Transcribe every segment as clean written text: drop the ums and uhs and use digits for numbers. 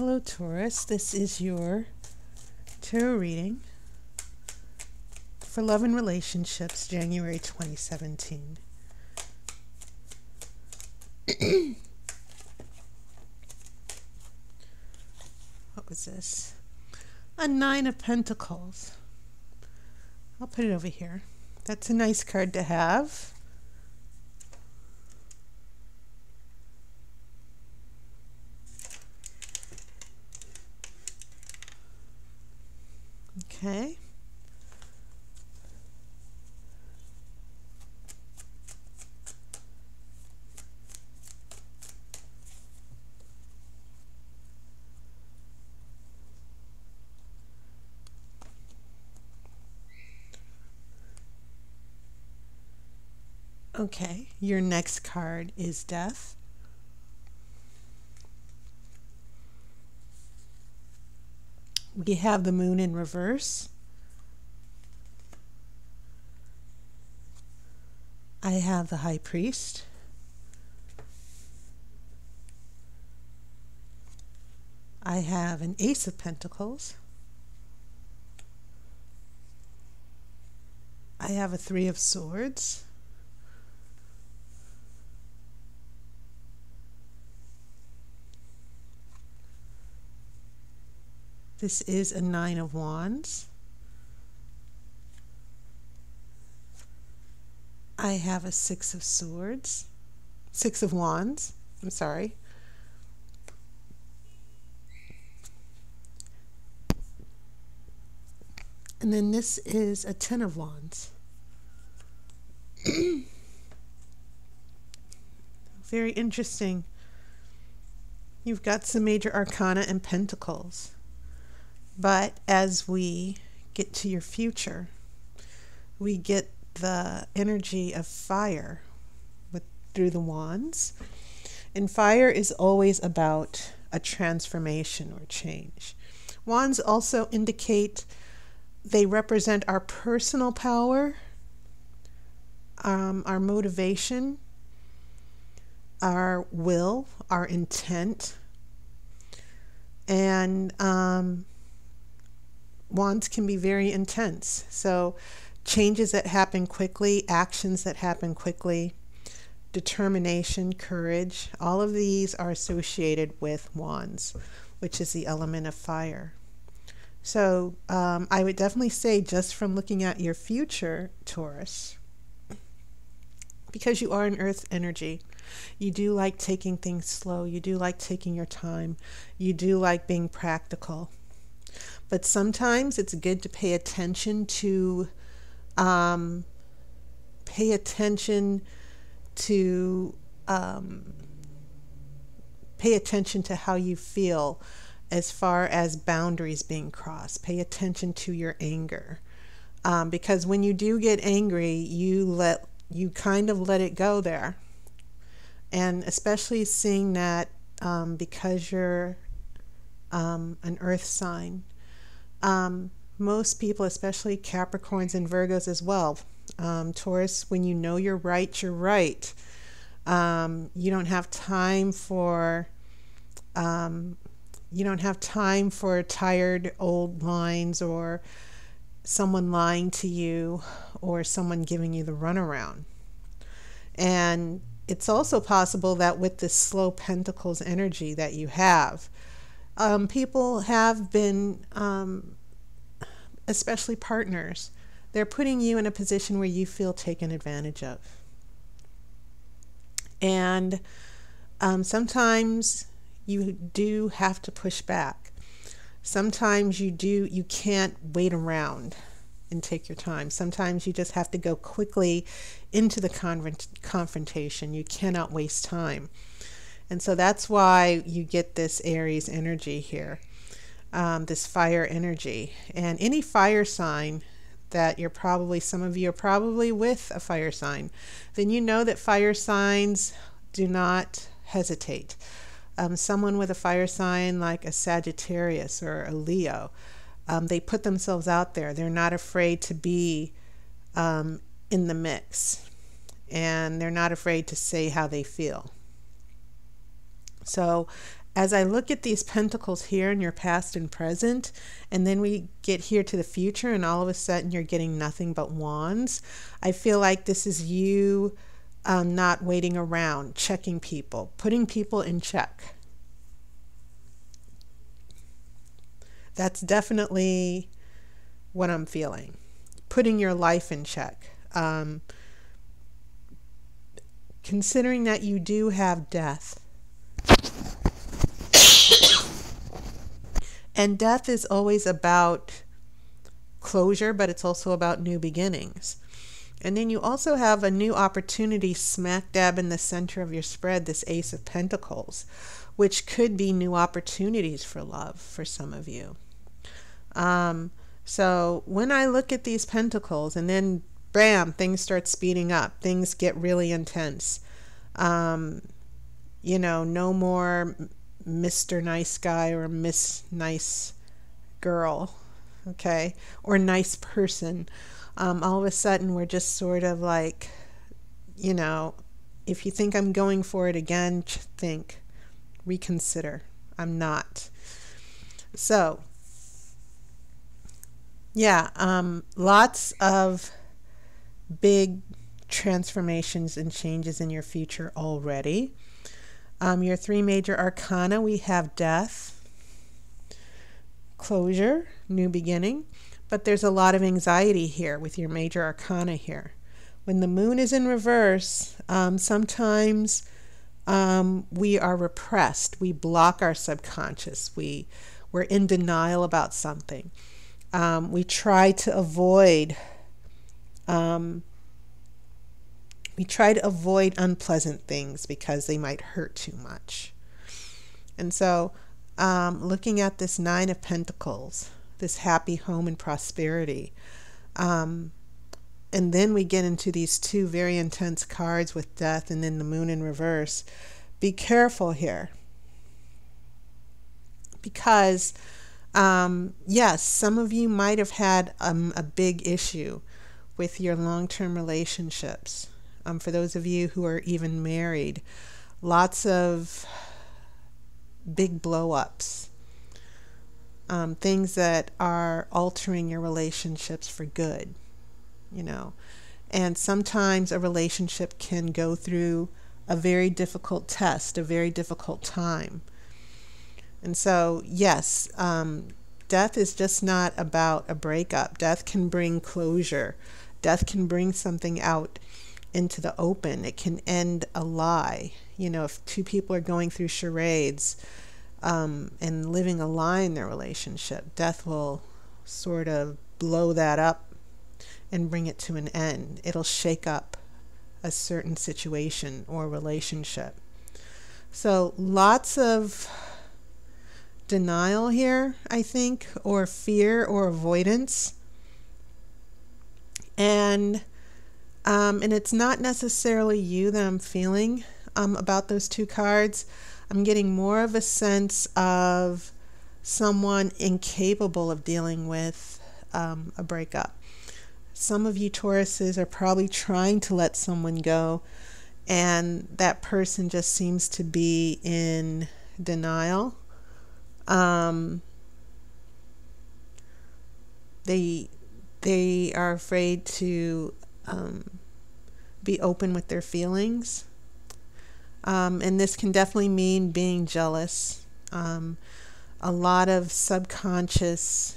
Hello Taurus, this is your tarot reading for love and relationships, January 2017. What was this? A Nine of Pentacles. I'll put it over here. That's a nice card to have. Okay. Okay, your next card is Death. We have the Moon in reverse. I have the High Priest. I have an Ace of Pentacles. I have a Three of Swords. This is a Nine of Wands. I have a Six of Swords. Six of Wands, I'm sorry. And then this is a Ten of Wands. Very interesting. You've got some major arcana and pentacles. But as we get to your future, we get the energy of fire through the wands. And fire is always about a transformation or change. Wands also indicate they represent our personal power, our motivation, our will, our intent, and wands can be very intense. So changes that happen quickly, actions that happen quickly, determination, courage, all of these are associated with wands, which is the element of fire. So I would definitely say, just from looking at your future, Taurus, because you are an earth energy, you do like taking things slow, you do like taking your time, you do like being practical. But sometimes it's good to pay attention to how you feel as far as boundaries being crossed. Pay attention to your anger, because when you do get angry, you kind of let it go there. And especially seeing that because you're an earth sign, most people, especially Capricorns and Virgos as well, Taurus, when you know you're right, you're right. You don't have time for tired old lines, or someone lying to you, or someone giving you the runaround. And it's also possible that with this slow Pentacles energy that you have, people have been, especially partners, they're putting you in a position where you feel taken advantage of. And sometimes you do have to push back. Sometimes you can't wait around and take your time. Sometimes you just have to go quickly into the confrontation. You cannot waste time. And so that's why you get this Aries energy here, this fire energy. And any fire sign that some of you are probably with a fire sign, then you know that fire signs do not hesitate. Someone with a fire sign like a Sagittarius or a Leo, they put themselves out there. They're not afraid to be in the mix, and they're not afraid to say how they feel. So as I look at these pentacles here in your past and present, and then we get here to the future and all of a sudden you're getting nothing but wands, I feel like this is you not waiting around, checking people, putting people in check. That's definitely what I'm feeling. Putting your life in check. Considering that you do have death. And death is always about closure, but it's also about new beginnings. And then you also have a new opportunity smack dab in the center of your spread, this Ace of Pentacles, which could be new opportunities for love for some of you. So when I look at these pentacles and then bam, things start speeding up, things get really intense. You know, no more Mr. Nice Guy or Miss Nice Girl, okay, or nice person. All of a sudden we're just sort of like, you know, if you think I'm going for it again, think, reconsider. I'm not. So yeah, lots of big transformations and changes in your future already. Your three major arcana, we have death, closure, new beginning, but there's a lot of anxiety here with your major arcana here. When the moon is in reverse, sometimes we are repressed. We block our subconscious. We're in denial about something. We try to avoid unpleasant things because they might hurt too much. And so looking at this Nine of Pentacles, this happy home and prosperity, and then we get into these two very intense cards with death and then the moon in reverse. Be careful here, because yes, some of you might have had a big issue with your long-term relationships. For those of you who are even married, lots of big blow-ups, things that are altering your relationships for good, you know. And sometimes a relationship can go through a very difficult test, a very difficult time. And so, yes, death is just not about a breakup. Death can bring closure. Death can bring something out into the open. It can end a lie. You know, if two people are going through charades and living a lie in their relationship, death will sort of blow that up and bring it to an end. It'll shake up a certain situation or relationship. So lots of denial here, I think, or fear or avoidance. And it's not necessarily you that I'm feeling about those two cards. I'm getting more of a sense of someone incapable of dealing with a breakup. Some of you Tauruses are probably trying to let someone go, and that person just seems to be in denial. They are afraid to be open with their feelings. And this can definitely mean being jealous. A lot of subconscious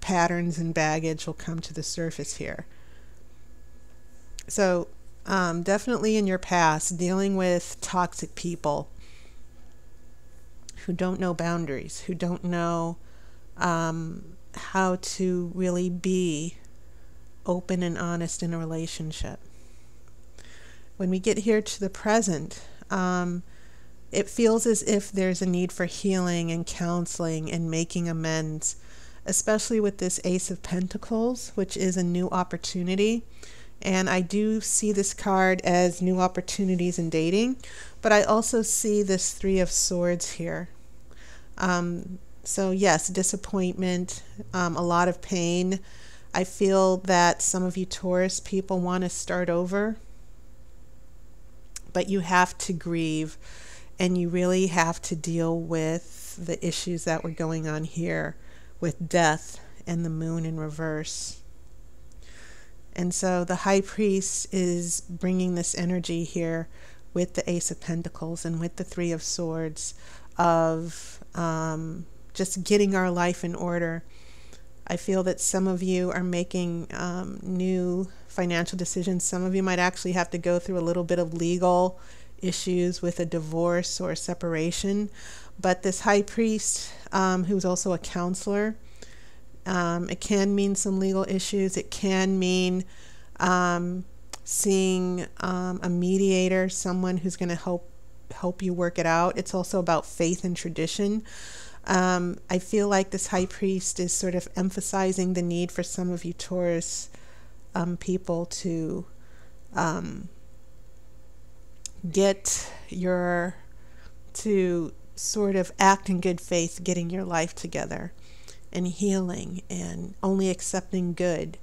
patterns and baggage will come to the surface here. So definitely in your past, dealing with toxic people who don't know boundaries, who don't know how to really be open and honest in a relationship. When we get here to the present, it feels as if there's a need for healing and counseling and making amends, especially with this Ace of Pentacles, which is a new opportunity. And I do see this card as new opportunities in dating, but I also see this Three of Swords here. So yes, disappointment, a lot of pain. I feel that some of you Taurus people want to start over, but you have to grieve and you really have to deal with the issues that were going on here with death and the moon in reverse. And so the High Priest is bringing this energy here with the Ace of Pentacles and with the Three of Swords of just getting our life in order. I feel that some of you are making new financial decisions. Some of you might actually have to go through a little bit of legal issues with a divorce or a separation. But this High Priest, who's also a counselor, it can mean some legal issues. It can mean seeing a mediator, someone who's going to help you work it out. It's also about faith and tradition. I feel like this High Priest is sort of emphasizing the need for some of you Taurus people to to sort of act in good faith, getting your life together and healing and only accepting good.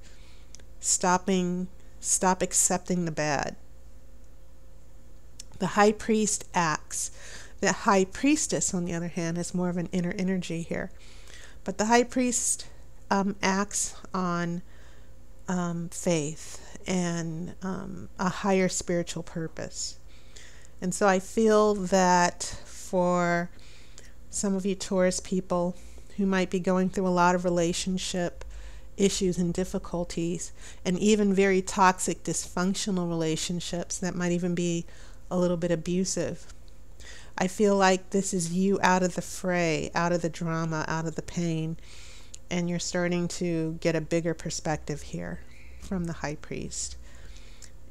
Stop accepting the bad. The High Priest acts. The High Priestess, on the other hand, has more of an inner energy here. But the High Priest acts on faith and a higher spiritual purpose. And so I feel that for some of you Taurus people who might be going through a lot of relationship issues and difficulties, and even very toxic, dysfunctional relationships that might even be a little bit abusive, I feel like this is you out of the fray, out of the drama, out of the pain, and you're starting to get a bigger perspective here from the High Priest.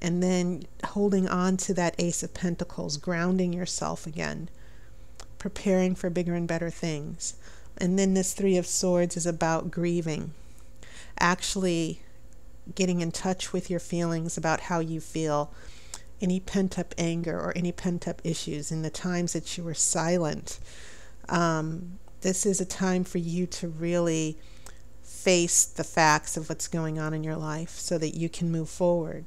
And then holding on to that Ace of Pentacles, grounding yourself again, preparing for bigger and better things. And then this Three of Swords is about grieving, actually getting in touch with your feelings about how you feel, any pent-up anger or any pent-up issues in the times that you were silent. This is a time for you to really face the facts of what's going on in your life so that you can move forward.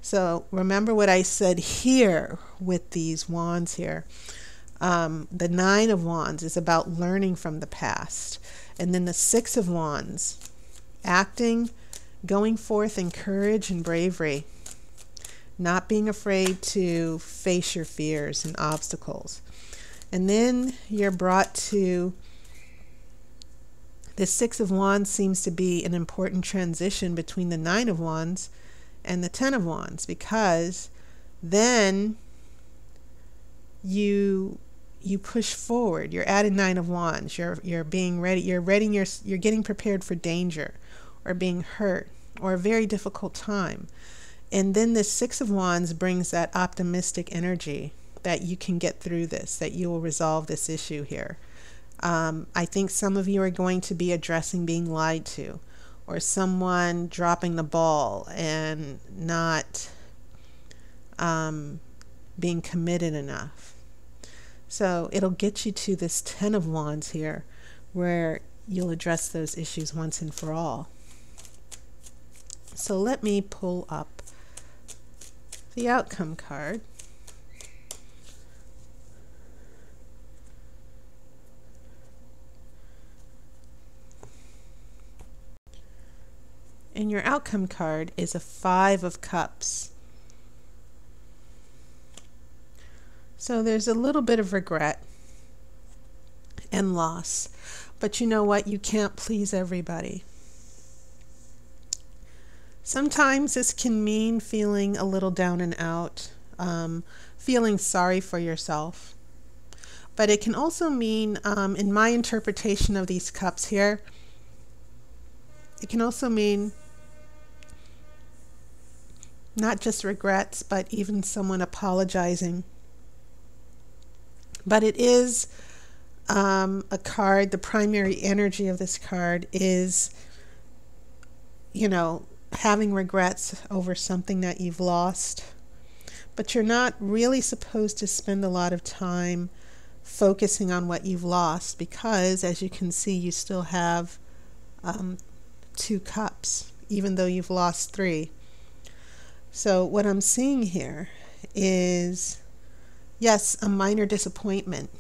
So remember what I said here with these wands here. The Nine of Wands is about learning from the past. And then the Six of Wands, acting, going forth in courage and bravery, not being afraid to face your fears and obstacles. And then you're brought to the Six of Wands. Seems to be an important transition between the Nine of Wands and the Ten of Wands, because then you push forward. You're at a Nine of Wands. You're being ready. You're getting prepared for danger or being hurt or a very difficult time. And then the Six of Wands brings that optimistic energy that you can get through this, that you will resolve this issue here. I think some of you are going to be addressing being lied to, or someone dropping the ball and not being committed enough. So it'll get you to this Ten of Wands here, where you'll address those issues once and for all. So let me pull up the outcome card. And your outcome card is a Five of Cups. So there's a little bit of regret and loss. But you know what? You can't please everybody. Sometimes this can mean feeling a little down and out, feeling sorry for yourself. But it can also mean, in my interpretation of these cups here, it can also mean not just regrets, but even someone apologizing. But it is a card, the primary energy of this card is, having regrets over something that you've lost. But you're not really supposed to spend a lot of time focusing on what you've lost, because as you can see, you still have two cups, even though you've lost three. So what I'm seeing here is Yes, a minor disappointment.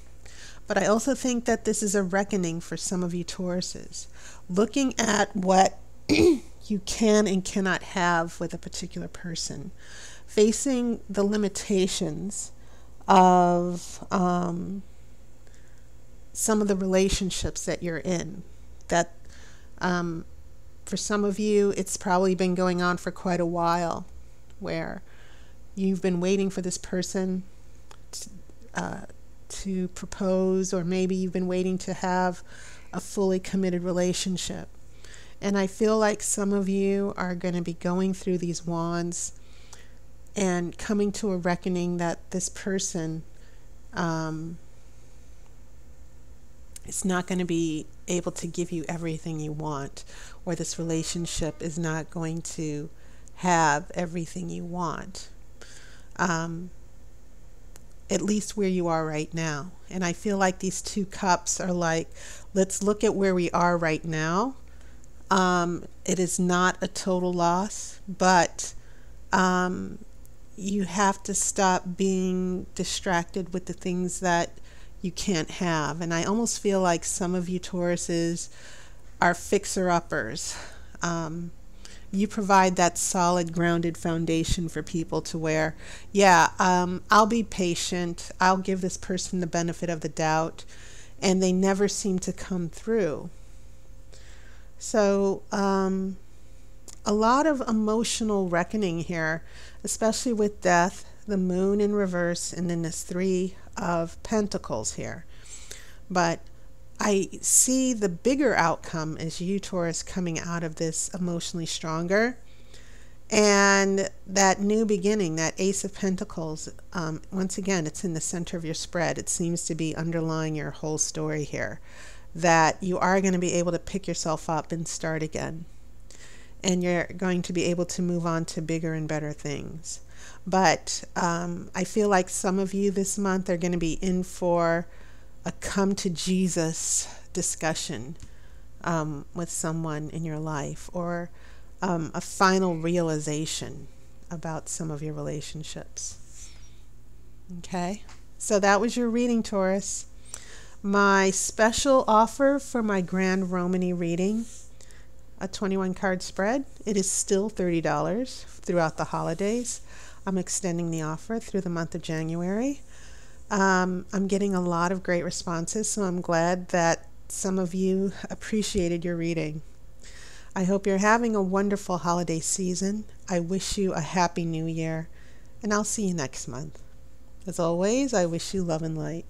But I also think that this is a reckoning for some of you Tauruses. Looking at what you can and cannot have with a particular person. Facing the limitations of some of the relationships that you're in. That for some of you, it's probably been going on for quite a while, where you've been waiting for this person to propose, or maybe you've been waiting to have a fully committed relationship. And I feel like some of you are going to be going through these wands and coming to a reckoning that this person is not going to be able to give you everything you want, or this relationship is not going to have everything you want. At least where you are right now. And I feel like these two cups are like, let's look at where we are right now. It is not a total loss, but you have to stop being distracted with the things that you can't have. And I almost feel like some of you Tauruses are fixer-uppers. You provide that solid, grounded foundation for people to where, I'll be patient, I'll give this person the benefit of the doubt, and they never seem to come through. So a lot of emotional reckoning here, especially with death, the moon in reverse, and then this 3 of Pentacles here. But I see the bigger outcome as you, Taurus, coming out of this emotionally stronger. And that new beginning, that Ace of Pentacles, once again, it's in the center of your spread. It seems to be underlying your whole story here, that you are going to be able to pick yourself up and start again. And you're going to be able to move on to bigger and better things. But I feel like some of you this month are going to be in for a come to Jesus discussion with someone in your life, or a final realization about some of your relationships. Okay, so that was your reading, Taurus. My special offer for my Grand Romany reading, a 21 card spread, it is still $30 throughout the holidays. I'm extending the offer through the month of January. I'm getting a lot of great responses, so I'm glad that some of you appreciated your reading. I hope you're having a wonderful holiday season. I wish you a happy new year, and I'll see you next month. As always, I wish you love and light.